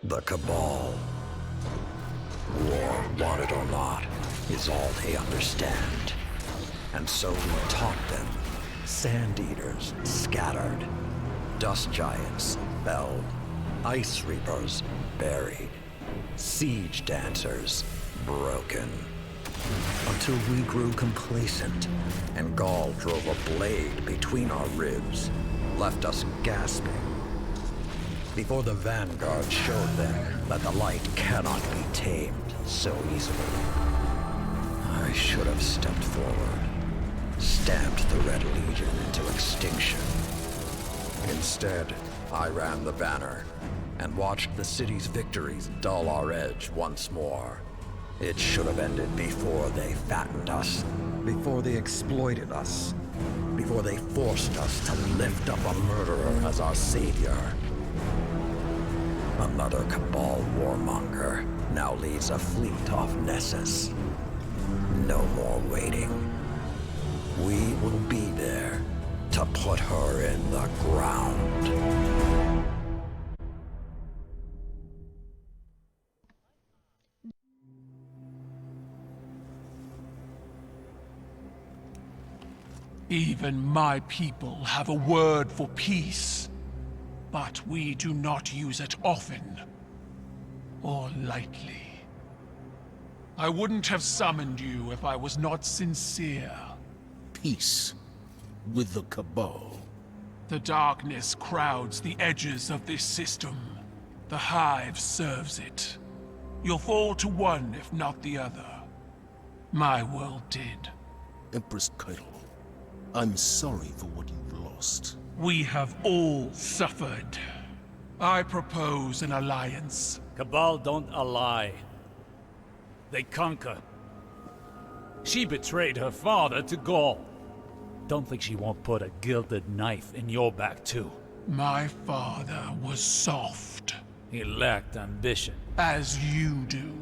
The Cabal. War, want it or not, is all they understand. And so we taught them. Sand Eaters scattered. Dust Giants felled. Ice Reapers buried. Siege Dancers broken. Until we grew complacent, and Gaul drove a blade between our ribs, left us gasping. Before the Vanguard showed them that the light cannot be tamed so easily. I should have stepped forward, stamped the Red Legion into extinction. Instead, I ran the banner, and watched the city's victories dull our edge once more. It should have ended before they fattened us, before they exploited us, before they forced us to lift up a murderer as our savior. Another Cabal warmonger now leads a fleet off Nessus. No more waiting. We will be there to put her in the ground. Even my people have a word for peace, but we do not use it often or lightly. I wouldn't have summoned you if I was not sincere. Peace with the Cabal. The darkness crowds the edges of this system. The Hive serves it. You'll fall to one if not the other. My world did. Empress Caiatl, I'm sorry for what you've lost. We have all suffered. I propose an alliance. Cabal don't ally. They conquer. She betrayed her father to Gaul. Don't think she won't put a gilded knife in your back too. My father was soft. He lacked ambition. As you do.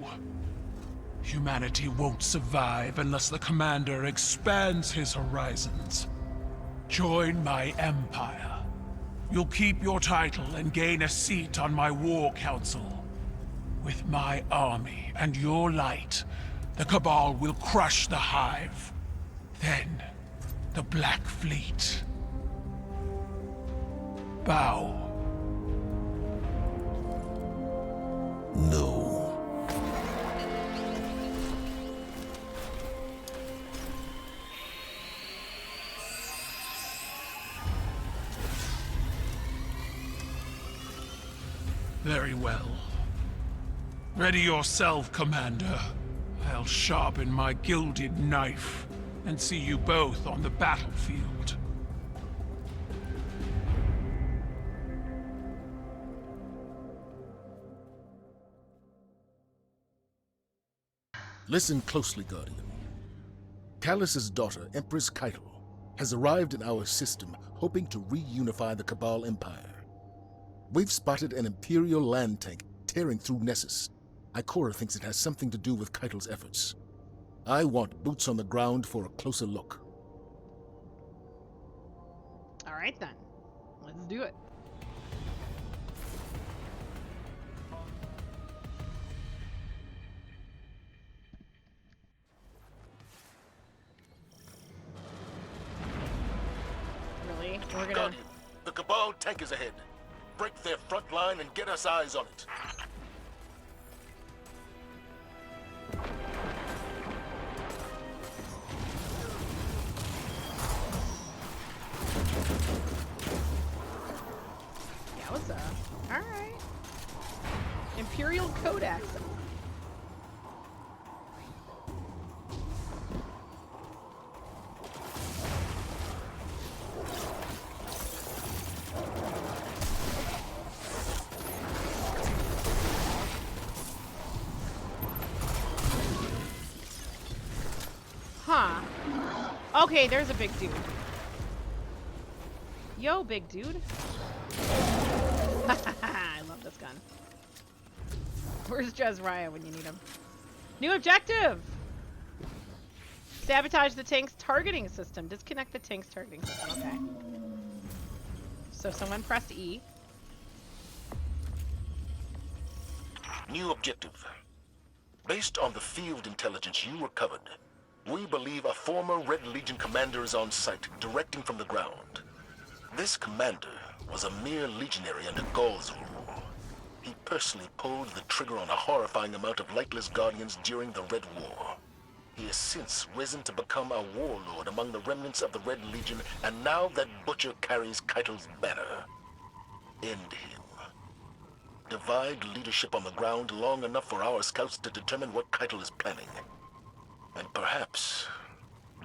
Humanity won't survive unless the Commander expands his horizons. Join my empire. You'll keep your title and gain a seat on my war council. With my army and your light, the Cabal will crush the Hive. Then, the Black Fleet. Bow. No. Very well. Ready yourself, Commander. I'll sharpen my gilded knife and see you both on the battlefield. Listen closely, Guardian. Callus's daughter, Empress Caiatl, has arrived in our system hoping to reunify the Cabal Empire. We've spotted an Imperial land tank tearing through Nessus. Ikora thinks it has something to do with Caiatl's efforts. I want boots on the ground for a closer look. All right then, let's do it. Really? We're gonna... Guardian, the Cabal tank is ahead. Break their front line and get us eyes on it. Yeah, what's up? All right. Imperial Codex. Huh. Okay, there's a big dude. Yo, big dude. I love this gun. Where's Jezraiah when you need him? New objective! Sabotage the tank's targeting system. Disconnect the tank's targeting system. Okay. So someone pressed E. New objective. Based on the field intelligence you recovered, we believe a former Red Legion commander is on site, directing from the ground. This commander was a mere legionary under Gaul's rule. He personally pulled the trigger on a horrifying amount of lightless guardians during the Red War. He has since risen to become a warlord among the remnants of the Red Legion, and now that butcher carries Caiatl's banner. End him. Divide leadership on the ground long enough for our scouts to determine what Caiatl is planning. And perhaps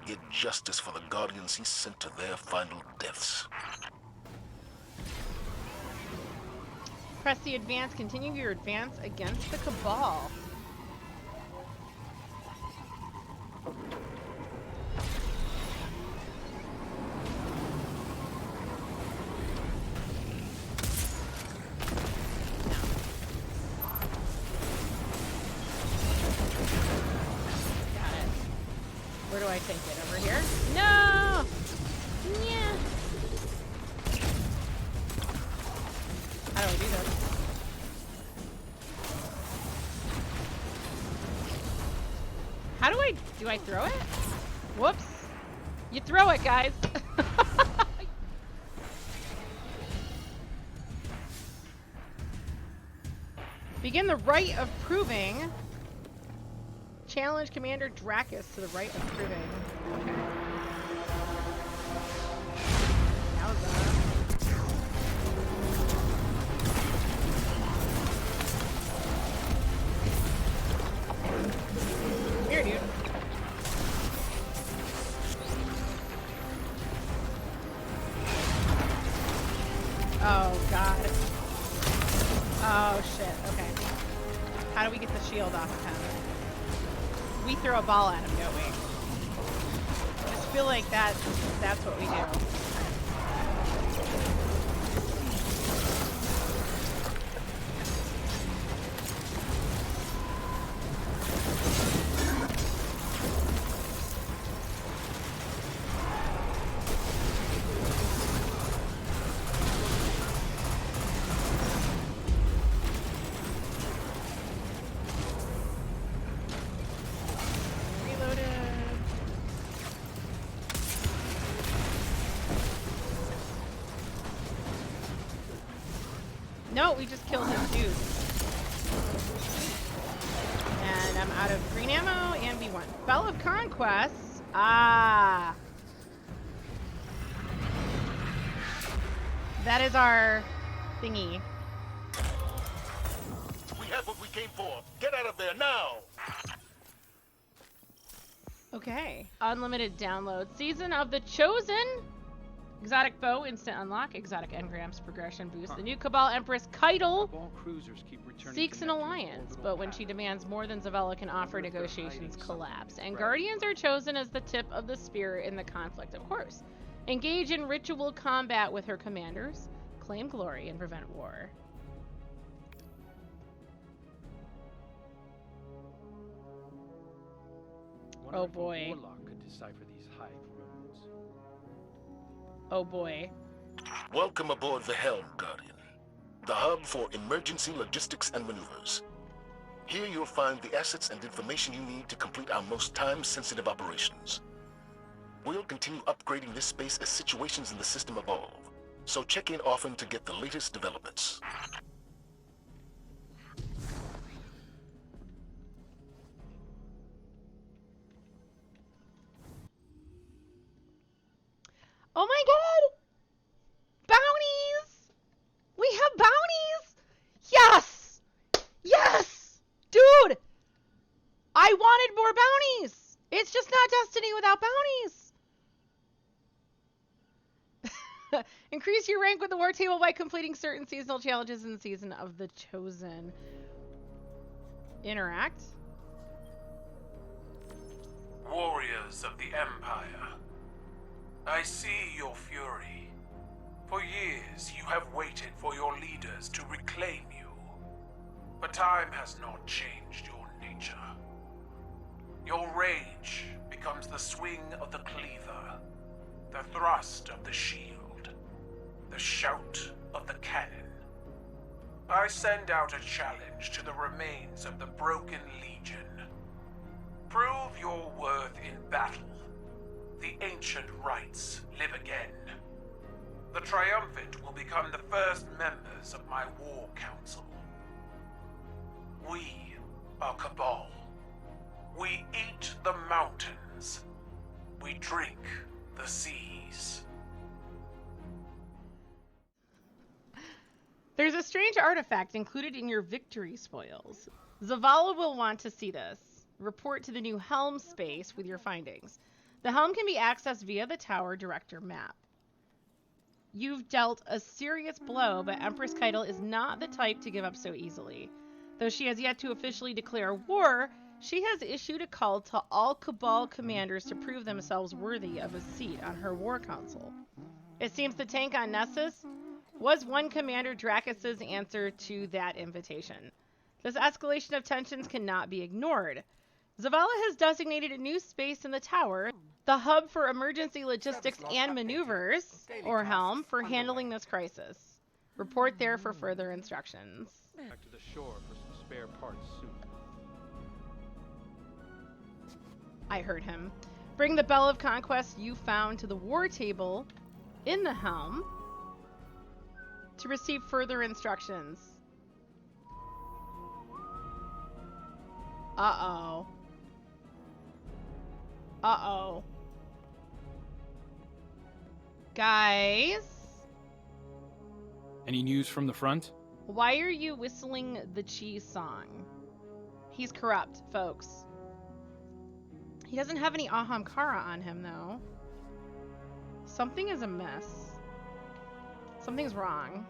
get justice for the guardians he sent to their final deaths. Press the advance. Continue your advance against the Cabal. Where do I take it? Over here? No! Yeah. How do I do this? How do I throw it? Whoops. You throw it, guys. Begin the Rite of Proving. Challenge Commander Dracus to the Rite of Proving. Okay. Yowza. Here, dude. Oh, God. Oh, shit. Okay. How do we get the shield off of him? We throw a ball at him, don't we? I just feel like that's what we do. No, we just killed his dude. And I'm out of green ammo, and we won. Bell of Conquest. Ah. That is our thingy. We have what we came for. Get out of there now! Okay. Unlimited download. Season of the Chosen. Exotic bow, instant unlock. Exotic engrams, progression boost. The new Cabal Empress Caiatl seeks an alliance, but when she demands more than Zavella can offer, negotiations collapse. And Guardians are chosen as the tip of the spear in the conflict, of course. Engage in ritual combat with her commanders, claim glory, and prevent war. Oh boy. Oh boy. Welcome aboard the Helm, Guardian, the hub for emergency logistics and maneuvers. Here you'll find the assets and information you need to complete our most time-sensitive operations. We'll continue upgrading this space as situations in the system evolve, so check in often to get the latest developments. Oh my god! Bounties! We have bounties! Yes! Yes! Dude! I wanted more bounties! It's just not Destiny without bounties! Increase your rank with the war table by completing certain seasonal challenges in the Season of the Chosen. Interact. Warriors of the Empire, I see your fury. For years, you have waited for your leaders to reclaim you. But time has not changed your nature. Your rage becomes the swing of the cleaver, the thrust of the shield, the shout of the cannon. I send out a challenge to the remains of the Broken Legion. Prove your worth in battle. The ancient rites live again. The triumphant will become the first members of my war council. We are Cabal. We eat the mountains. We drink the seas. There's a strange artifact included in your victory spoils. Zavala will want to see this. Report to the new helm space with your findings. The helm can be accessed via the tower director map. You've dealt a serious blow, but Empress Caiatl is not the type to give up so easily. Though she has yet to officially declare war, she has issued a call to all Cabal commanders to prove themselves worthy of a seat on her war council. It seems the tank on Nessus was one Commander Dracus's answer to that invitation. This escalation of tensions cannot be ignored. Zavala has designated a new space in the tower, the hub for emergency logistics and maneuvers, or helm, for handling this crisis. Report there for further instructions. Back to the shore for some spare parts soon. I heard him. Bring the Bell of Conquest you found to the war table in the helm to receive further instructions. Uh-oh. Uh-oh. Guys? Any news from the front? Why are you whistling the cheese song? He's corrupt, folks. He doesn't have any Ahamkara on him, though. Something is amiss. Something's wrong.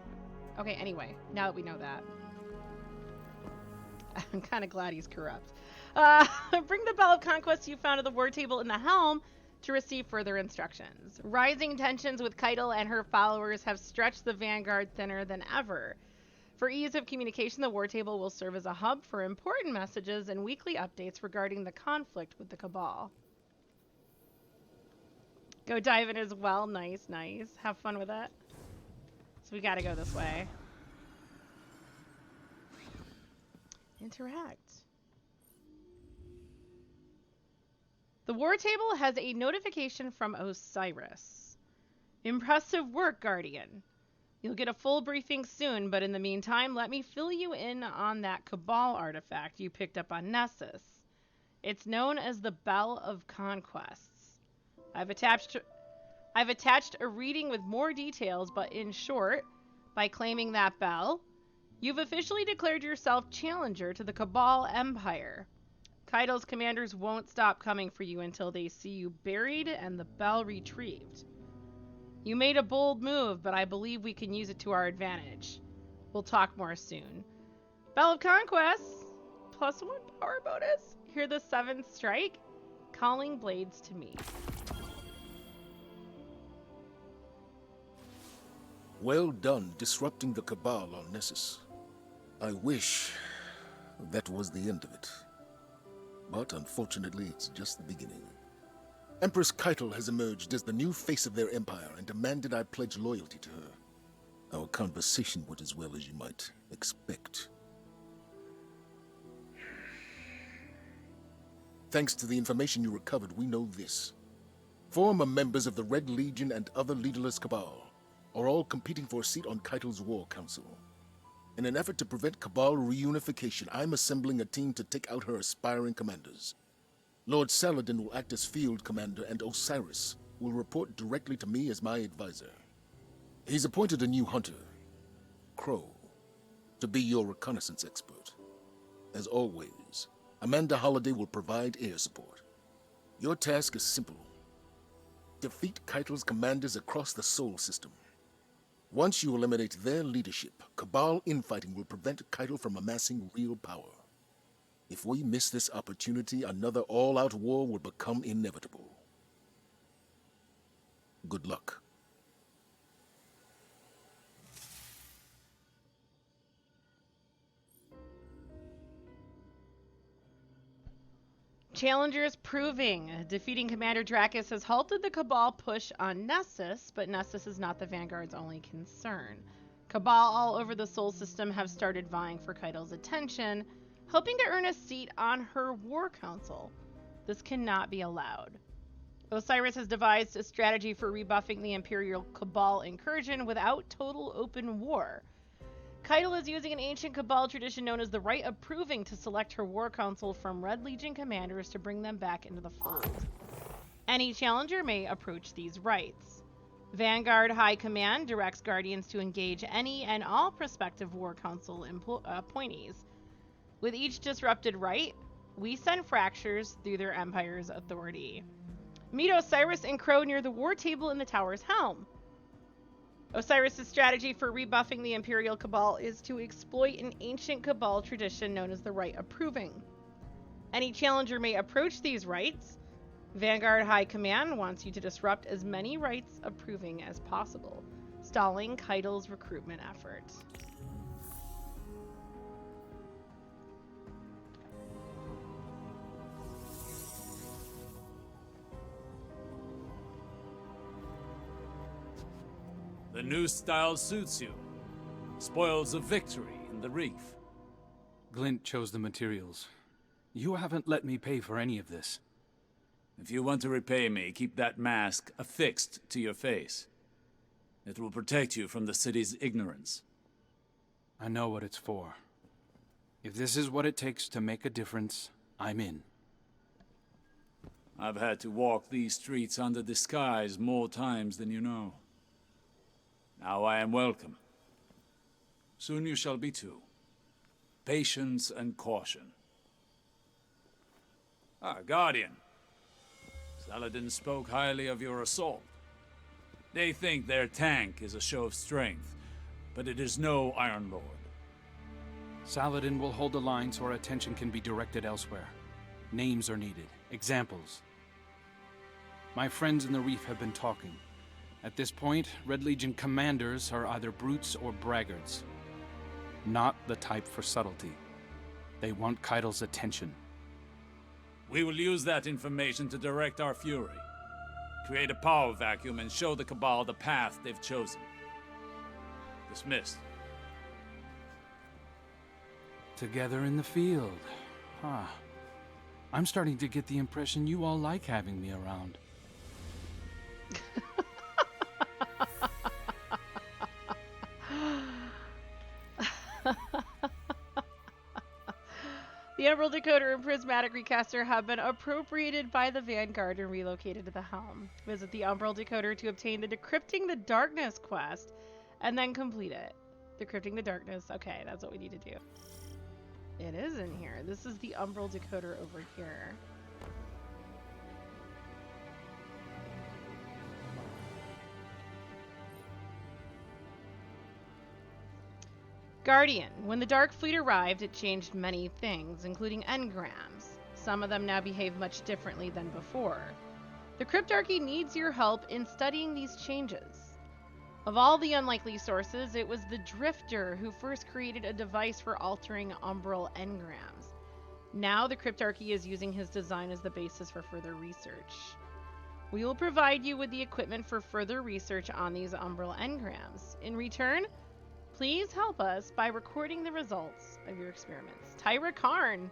Okay, anyway, now that we know that. I'm kind of glad he's corrupt. Bring the Bell of Conquest you found at the war table in the helm to receive further instructions. Rising tensions with Caiatl and her followers have stretched the Vanguard thinner than ever. For ease of communication, the war table will serve as a hub for important messages and weekly updates regarding the conflict with the Cabal. Go dive in as well. Nice, nice. Have fun with it. So we gotta go this way. Interact. The war table has a notification from Osiris. Impressive work, Guardian. You'll get a full briefing soon, but in the meantime, let me fill you in on that Cabal artifact you picked up on Nessus. It's known as the Bell of Conquests. I've attached a reading with more details, but in short, by claiming that bell, you've officially declared yourself challenger to the Cabal Empire. Caiatl's commanders won't stop coming for you until they see you buried and the bell retrieved. You made a bold move, but I believe we can use it to our advantage. We'll talk more soon. Bell of Conquest, +1 power bonus. Hear the 7th strike? Calling blades to me. Well done disrupting the Cabal on Nessus. I wish that was the end of it. But unfortunately, it's just the beginning. Empress Caiatl has emerged as the new face of their empire and demanded I pledge loyalty to her. Our conversation went as well as you might expect. Thanks to the information you recovered, we know this. Former members of the Red Legion and other leaderless Cabal are all competing for a seat on Caiatl's War Council. In an effort to prevent Cabal reunification, I'm assembling a team to take out her aspiring commanders. Lord Saladin will act as field commander, and Osiris will report directly to me as my advisor. He's appointed a new hunter, Crow, to be your reconnaissance expert. As always, Amanda Holliday will provide air support. Your task is simple. Defeat Caiatl's commanders across the Sol system. Once you eliminate their leadership, Cabal infighting will prevent Caiatl from amassing real power. If we miss this opportunity, another all-out war will become inevitable. Good luck. Challengers Proving. Defeating Commander Dracus has halted the Cabal push on Nessus, but Nessus is not the Vanguard's only concern. Cabal all over the Sol system have started vying for Caiatl's attention, hoping to earn a seat on her war council. This cannot be allowed. Osiris has devised a strategy for rebuffing the Imperial Cabal incursion without total open war. Caiatl is using an ancient Cabal tradition known as the Rite of Proving to select her war council from Red Legion commanders to bring them back into the fold. Any challenger may approach these rites. Vanguard High Command directs Guardians to engage any and all prospective war council appointees. With each disrupted rite, we send fractures through their empire's authority. Meet Osiris and Crow near the war table in the tower's helm. Osiris' strategy for rebuffing the Imperial Cabal is to exploit an ancient Cabal tradition known as the Rite of Proving. Any challenger may approach these rites. Vanguard High Command wants you to disrupt as many rites of proving as possible, stalling Caiatl's recruitment efforts. The new style suits you. Spoils of victory in the reef. Glint chose the materials. You haven't let me pay for any of this. If you want to repay me, keep that mask affixed to your face. It will protect you from the city's ignorance. I know what it's for. If this is what it takes to make a difference, I'm in. I've had to walk these streets under disguise more times than you know. Now I am welcome. Soon you shall be too. Patience and caution. Guardian. Saladin spoke highly of your assault. They think their tank is a show of strength, but it is no Iron Lord. Saladin will hold the line so our attention can be directed elsewhere. Names are needed. Examples. My friends in the Reef have been talking. At this point, Red Legion commanders are either brutes or braggarts. Not the type for subtlety. They want Caiatl's attention. We will use that information to direct our fury. Create a power vacuum and show the Cabal the path they've chosen. Dismissed. Together in the field. I'm starting to get the impression you all like having me around. The Umbral Decoder and Prismatic Recaster have been appropriated by the Vanguard and relocated to the helm. Visit the Umbral Decoder to obtain the Decrypting the Darkness quest, and then complete it. Decrypting the Darkness. Okay, that's what we need to do. It is in here. This is the Umbral Decoder over here. Guardian. When the Dark Fleet arrived, it changed many things, including engrams. Some of them now behave much differently than before. The Cryptarchy needs your help in studying these changes. Of all the unlikely sources, it was the Drifter who first created a device for altering umbral engrams. Now the Cryptarchy is using his design as the basis for further research. We will provide you with the equipment for further research on these umbral engrams. In return, please help us by recording the results of your experiments. Tyra Karn.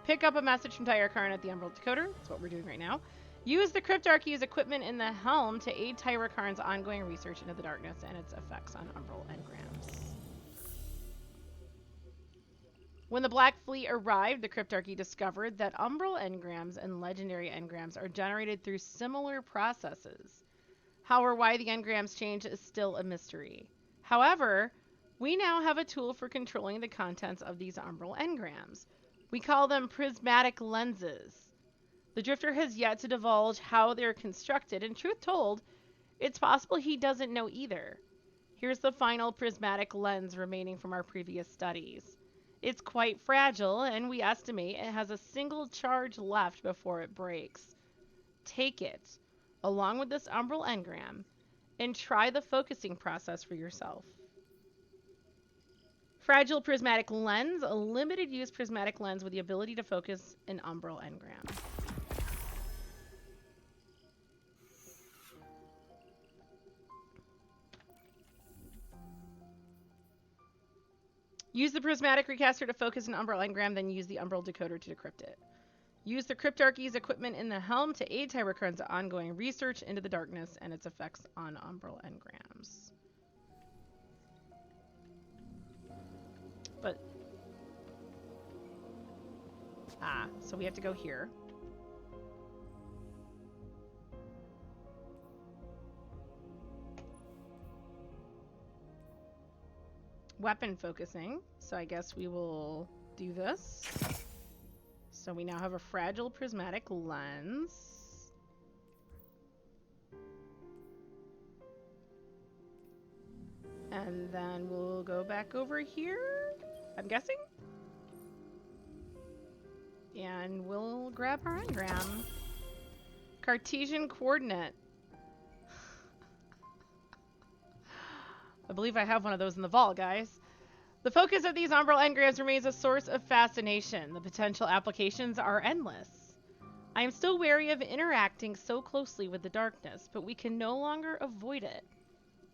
Pick up a message from Tyra Karn at the Umbral Decoder. That's what we're doing right now. Use the Cryptarchy's equipment in the helm to aid Tyra Karn's ongoing research into the darkness and its effects on umbral engrams. When the Black Fleet arrived, the Cryptarchy discovered that umbral engrams and legendary engrams are generated through similar processes. How or why the engrams change is still a mystery. However, we now have a tool for controlling the contents of these umbral engrams. We call them Prismatic Lenses. The Drifter has yet to divulge how they're constructed, and truth told, it's possible he doesn't know either. Here's the final prismatic lens remaining from our previous studies. It's quite fragile, and we estimate it has a single charge left before it breaks. Take it, along with this umbral engram, and try the focusing process for yourself. Fragile Prismatic Lens, a limited-use prismatic lens with the ability to focus an umbral engram. Use the Prismatic Recaster to focus an umbral engram, then use the umbral decoder to decrypt it. Use the Cryptarchy's equipment in the helm to aid Tyrakarn's ongoing research into the darkness and its effects on umbral engrams. But... so we have to go here. Weapon focusing, so I guess we will do this. So we now have a fragile prismatic lens. And then we'll go back over here, I'm guessing. And we'll grab our engram. Cartesian coordinate. I believe I have one of those in the vault, guys. The focus of these umbral engrams remains a source of fascination. The potential applications are endless. I am still wary of interacting so closely with the darkness, but we can no longer avoid it.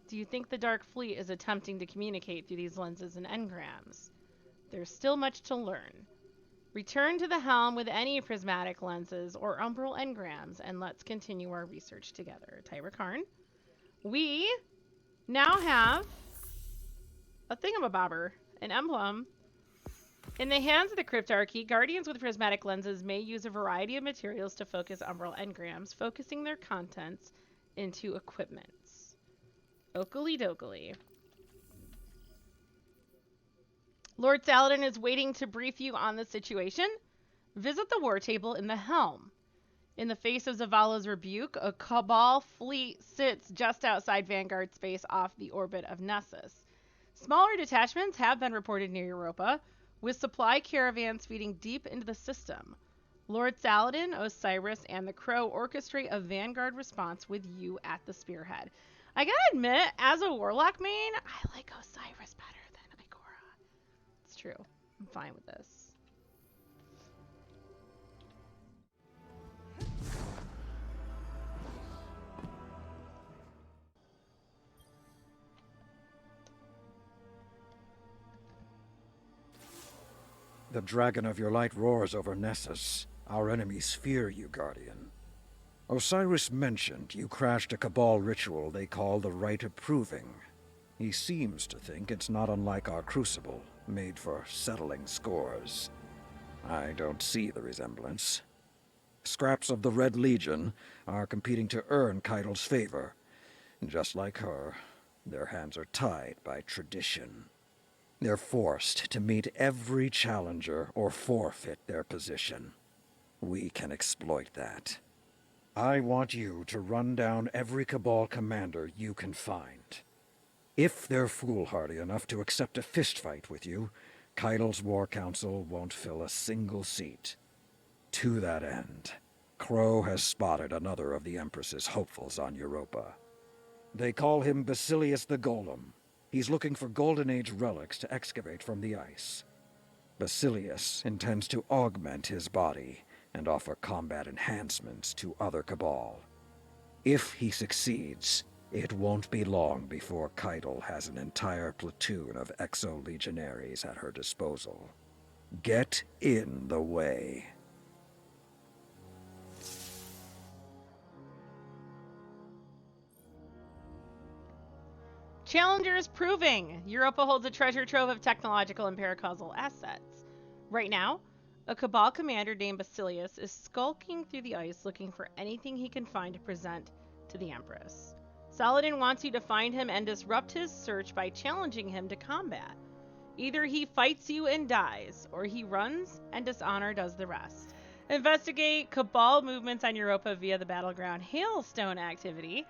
Do you think the Dark Fleet is attempting to communicate through these lenses and engrams? There's still much to learn. Return to the helm with any prismatic lenses or umbral engrams, and let's continue our research together. Tyrakarn. We now have a thingamabobber, an emblem. In the hands of the Cryptarchy, Guardians with prismatic lenses may use a variety of materials to focus umbral engrams, focusing their contents into equipments. Oakley dokley. Lord Saladin is waiting to brief you on the situation. Visit the war table in the helm. In the face of Zavala's rebuke, a Cabal fleet sits just outside Vanguard space off the orbit of Nessus. Smaller detachments have been reported near Europa, with supply caravans feeding deep into the system. Lord Saladin, Osiris, and the Crow orchestrate a Vanguard response with you at the spearhead. I gotta admit, as a Warlock main, I like Osiris better than Igora. It's true. I'm fine with this. The dragon of your light roars over Nessus. Our enemies fear you, Guardian. Osiris mentioned you crashed a Cabal ritual they call the Rite of Proving. He seems to think it's not unlike our crucible, made for settling scores. I don't see the resemblance. Scraps of the Red Legion are competing to earn Caiatl's favor. Just like her, their hands are tied by tradition. They're forced to meet every challenger or forfeit their position. We can exploit that. I want you to run down every Cabal commander you can find. If they're foolhardy enough to accept a fistfight with you, Caiatl's War Council won't fill a single seat. To that end, Crow has spotted another of the Empress's hopefuls on Europa. They call him Basilius the Golem. He's looking for Golden Age relics to excavate from the ice. Basilius intends to augment his body and offer combat enhancements to other Cabal. If he succeeds, it won't be long before Caiatl has an entire platoon of exo-legionaries at her disposal. Get in the way. Challengers Proving. Europa holds a treasure trove of technological and paracausal assets. Right now, a Cabal commander named Basilius is skulking through the ice looking for anything he can find to present to the Empress. Saladin wants you to find him and disrupt his search by challenging him to combat. Either he fights you and dies, or he runs and dishonor does the rest. Investigate Cabal movements on Europa via the Battleground Hailstone activity.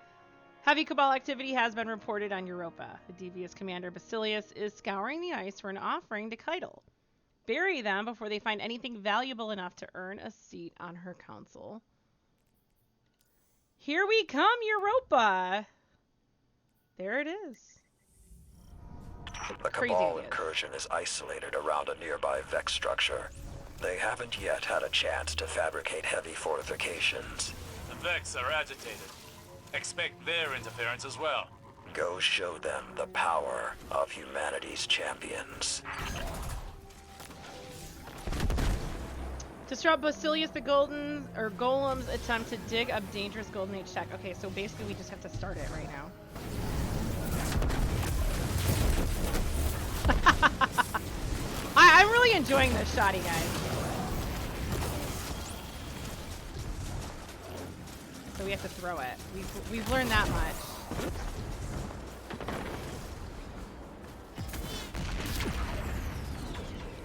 Heavy Cabal activity has been reported on Europa. The devious commander Basilius is scouring the ice for an offering to Caiatl. Bury them before they find anything valuable enough to earn a seat on her council. Here we come, Europa! There it is. The Cabal incursion is isolated around a nearby Vex structure. They haven't yet had a chance to fabricate heavy fortifications. The Vex are agitated. Expect their interference as well. Go show them the power of humanity's champions. Disrupt Basilius the Golem's attempt to dig up dangerous Golden Age tech. Okay, so basically we just have to start it right now. I'm really enjoying this shoddy, guys. So we have to throw it. We've learned that much.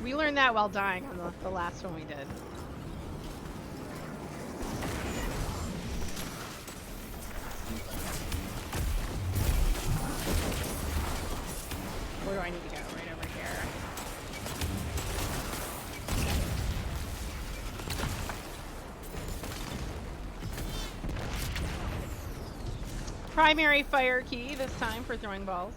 We learned that while dying on the last one we did. Where do I need to go? Right over here. Primary fire key this time for throwing balls.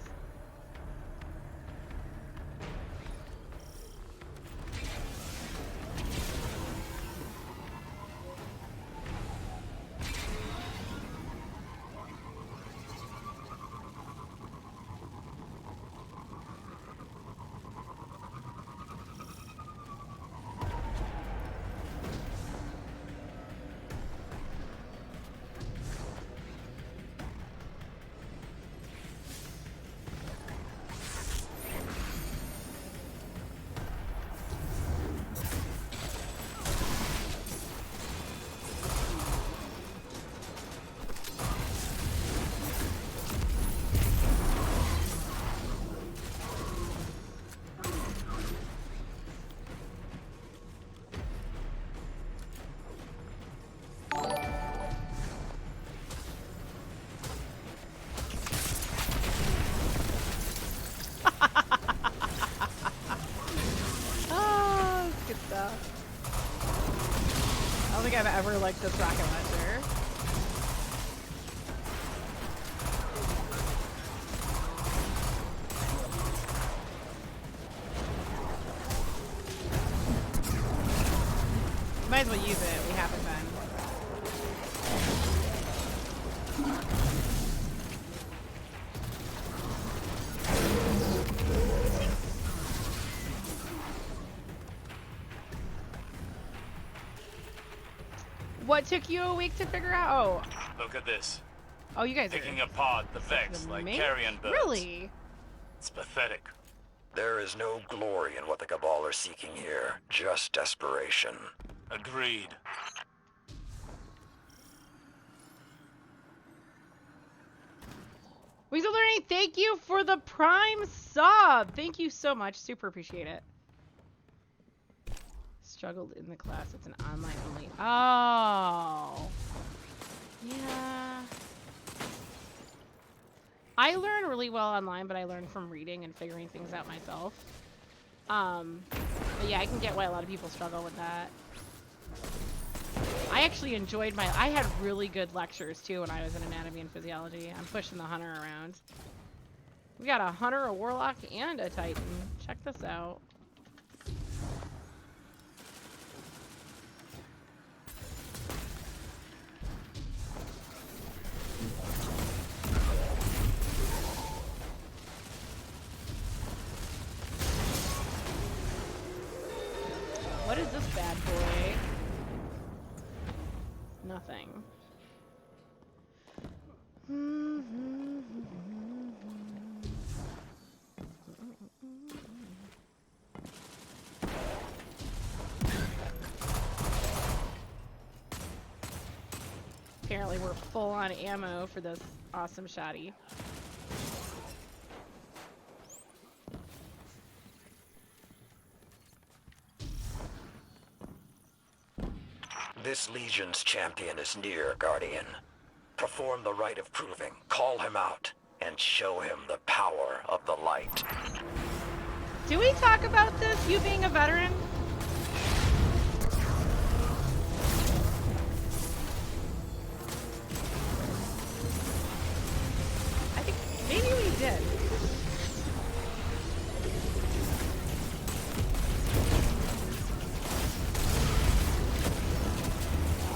I've ever liked this rocket launcher. Might as well use it. We haven't been. What took you a week to figure out? Oh. Look at this. Oh, you guys Picking are apart the Vex like carrion birds. Really? It's pathetic. There is no glory in what the Cabal are seeking here, just desperation. Agreed. Weasel Learning, thank you for the Prime sub. Thank you so much. Super appreciate it. Struggled in the class. It's an online only. Oh. Yeah. I learn really well online, but I learn from reading and figuring things out myself. But yeah, I can get why a lot of people struggle with that. I actually enjoyed I had really good lectures too when I was in anatomy and physiology. I'm pushing the hunter around. We got a hunter, a warlock, and a titan. Check this out. What is this bad boy? Nothing. Apparently we're full on ammo for this awesome shoddy. This Legion's champion is near, Guardian. Perform the Rite of Proving, call him out, and show him the power of the light. Do we talk about this, you being a veteran? I think maybe we did.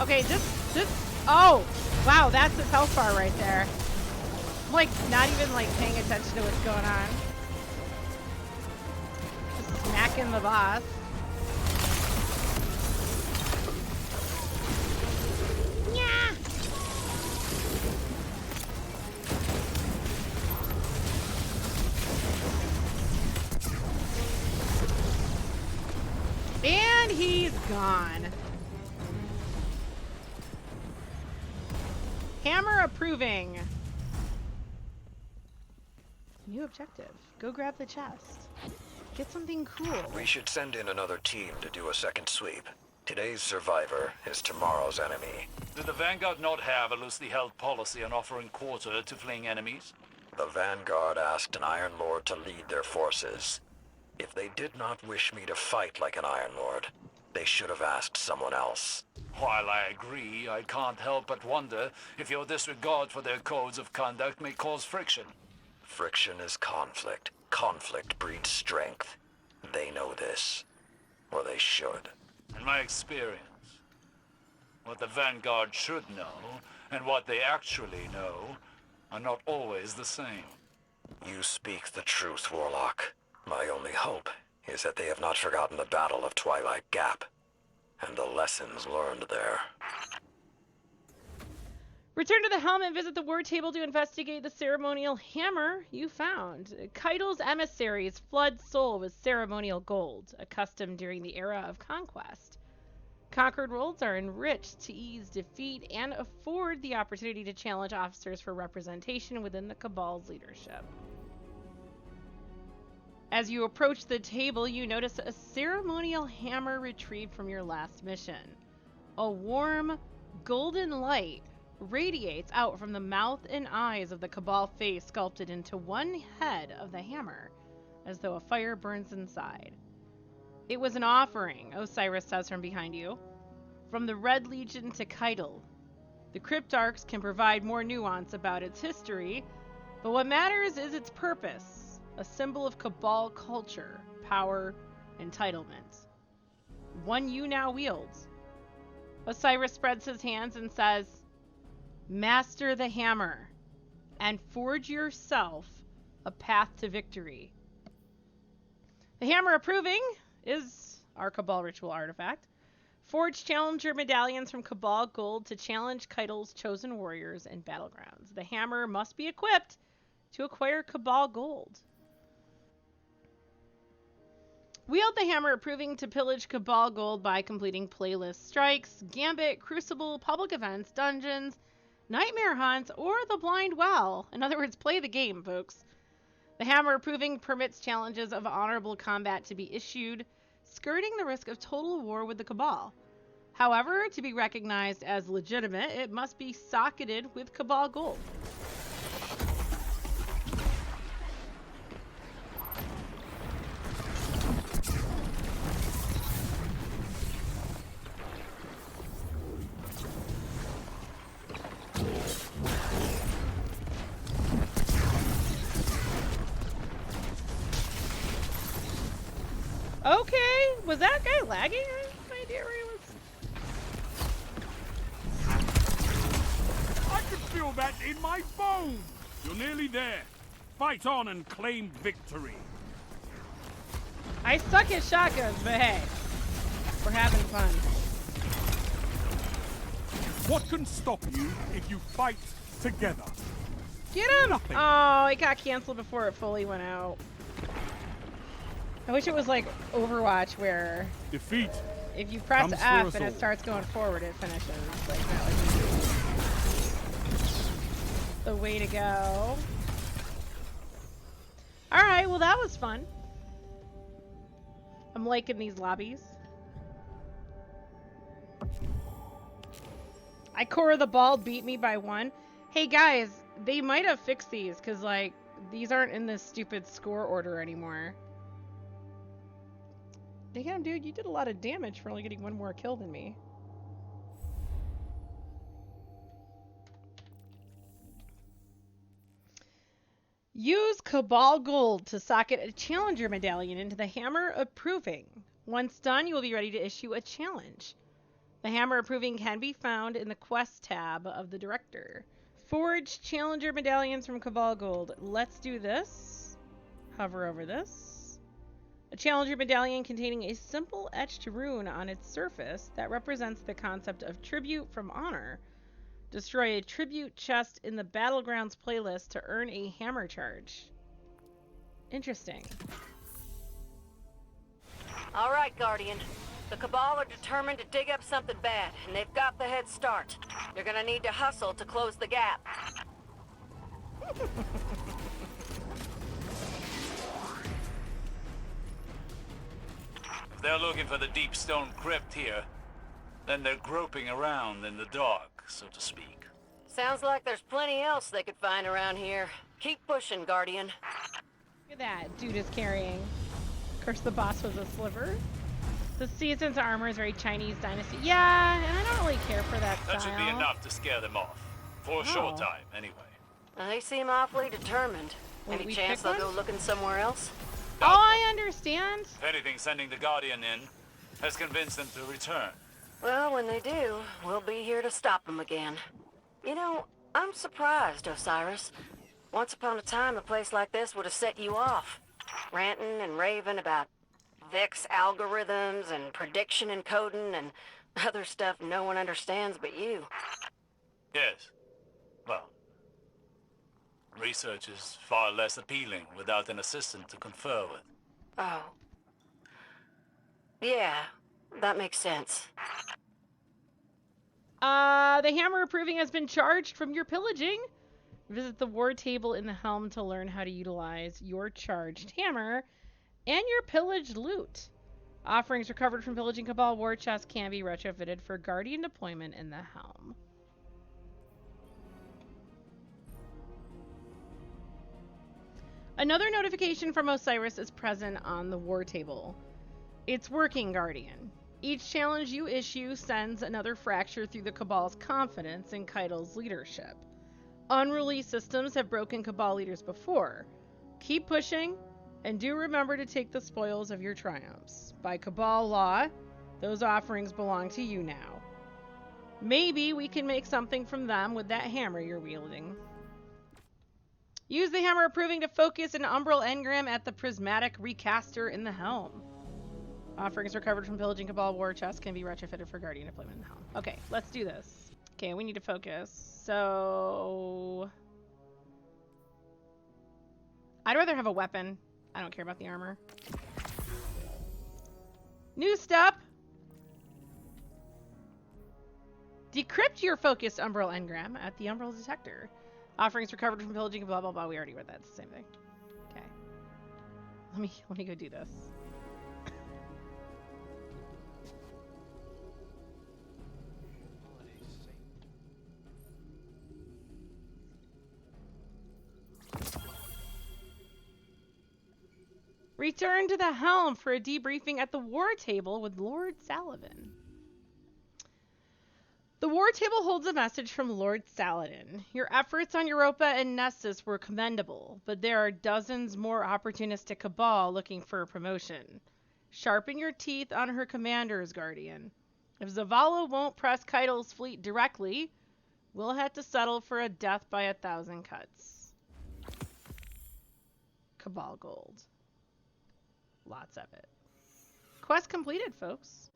Okay, this, oh, wow, that's his health bar right there. I'm like not even like paying attention to what's going on. Just smacking the boss. Yeah. And he's gone. Hammer approving. New objective. Go grab the chest. Get something cool. We should send in another team to do a second sweep. Today's survivor is tomorrow's enemy. Did the Vanguard not have a loosely held policy on offering quarter to fleeing enemies? The Vanguard asked an Iron Lord to lead their forces. If they did not wish me to fight like an Iron Lord, they should have asked someone else. While I agree, I can't help but wonder if your disregard for their codes of conduct may cause friction. Friction is conflict. Conflict breeds strength. They know this. Or they should. In my experience, what the Vanguard should know, and what they actually know, are not always the same. You speak the truth, Warlock. My only hope is that they have not forgotten the Battle of Twilight Gap, and the lessons learned there. Return to the helm and visit the war table to investigate the ceremonial hammer you found. Caiatl's emissaries flood Sol with ceremonial gold, a custom during the era of conquest. Conquered worlds are enriched to ease defeat and afford the opportunity to challenge officers for representation within the Cabal's leadership. As you approach the table, you notice a ceremonial hammer retrieved from your last mission. A warm, golden light radiates out from the mouth and eyes of the Cabal face sculpted into one head of the hammer, as though a fire burns inside. It was an offering, Osiris says from behind you, from the Red Legion to Caiatl. The Cryptarchs can provide more nuance about its history, but what matters is its purpose, a symbol of Cabal culture, power, entitlement. One you now wield. Osiris spreads his hands and says, "Master the hammer, and forge yourself a path to victory." The hammer approving is our Cabal ritual artifact. Forge challenger medallions from Cabal gold to challenge Caiatl's chosen warriors in Battlegrounds. The hammer must be equipped to acquire Cabal gold. Wield the hammer approving to pillage Cabal gold by completing playlist strikes, Gambit, Crucible, public events, dungeons, Nightmare Hunts, or the Blind Well. In other words, play the game, folks. The hammer approving permits challenges of honorable combat to be issued, skirting the risk of total war with the Cabal. However, to be recognized as legitimate, it must be socketed with Cabal gold. Okay, was that guy lagging? I have no idea where he was. I can feel that in my bones! You're nearly there. Fight on and claim victory. I suck at shotguns, but hey, we're having fun. What can stop you if you fight together? Get him! Nothing. Oh, it got canceled before it fully went out. I wish it was like Overwatch where Defeat. if you press Comes for F us and it all. starts going forward, it finishes. Like that was the way to go. Alright, well that was fun. I'm liking these lobbies. Ikora the Bald beat me by 1. Hey guys, they might have fixed these because like these aren't in this stupid score order anymore. Damn, dude, you did a lot of damage for only getting 1 more kill than me. Use Cabal Gold to socket a Challenger Medallion into the Hammer Approving. Once done, you will be ready to issue a challenge. The Hammer Approving can be found in the Quest tab of the Director. Forge Challenger medallions from Cabal Gold. Let's do this. Hover over this. A Challenger medallion containing a simple etched rune on its surface that represents the concept of tribute from honor. Destroy a tribute chest in the Battlegrounds playlist to earn a hammer charge. Interesting. All right, Guardian. The Cabal are determined to dig up something bad, and they've got the head start. You're gonna need to hustle to close the gap. If they're looking for the deep stone crypt here, then they're groping around in the dark, so to speak. Sounds like there's plenty else they could find around here. Keep pushing, Guardian. Look at that. Dude is carrying. Of course, the boss was a sliver. The season's armor is very Chinese dynasty. Yeah, and I don't really care for that style. That should be enough to scare them off. For a short time, anyway. They seem awfully determined. Wait, Any chance they'll go looking somewhere else? Oh, I understand. If anything, sending the Guardian in has convinced them to return. Well, when they do, we'll be here to stop them again. You know, I'm surprised, Osiris. Once upon a time, a place like this would have set you off. Ranting and raving about Vex algorithms and prediction encoding and other stuff no one understands but you. Yes. Well, research is far less appealing without an assistant to confer with. Oh. Yeah, that makes sense. The Hammer of Proving has been charged from your pillaging. Visit the war table in the helm to learn how to utilize your charged hammer and your pillaged loot. Offerings recovered from pillaging Cabal war chests can be retrofitted for Guardian deployment in the helm. Another notification from Osiris is present on the war table. It's working, Guardian. Each challenge you issue sends another fracture through the Cabal's confidence in Caiatl's leadership. Unreleased systems have broken Cabal leaders before. Keep pushing, and do remember to take the spoils of your triumphs. By Cabal law, those offerings belong to you now. Maybe we can make something from them with that hammer you're wielding. Use the Hammer of Proving to focus an umbral engram at the Prismatic Recaster in the helm. Offerings recovered from pillaging Cabal war chests can be retrofitted for Guardian deployment in the helm. Okay, let's do this. Okay, we need to focus. So I'd rather have a weapon. I don't care about the armor. New step. Decrypt your focused umbral engram at the umbral detector. Offerings recovered from pillaging, blah blah blah. We already read that. It's the same thing. Okay. Let me go do this. Return to the helm for a debriefing at the war table with Lord Saladin. The war table holds a message from Lord Saladin. Your efforts on Europa and Nessus were commendable, but there are dozens more opportunistic Cabal looking for a promotion. Sharpen your teeth on her commanders, Guardian. If Zavala won't press Caiatl's fleet directly, we'll have to settle for a death by 1,000 cuts. Cabal gold. Lots of it. Quest completed, folks.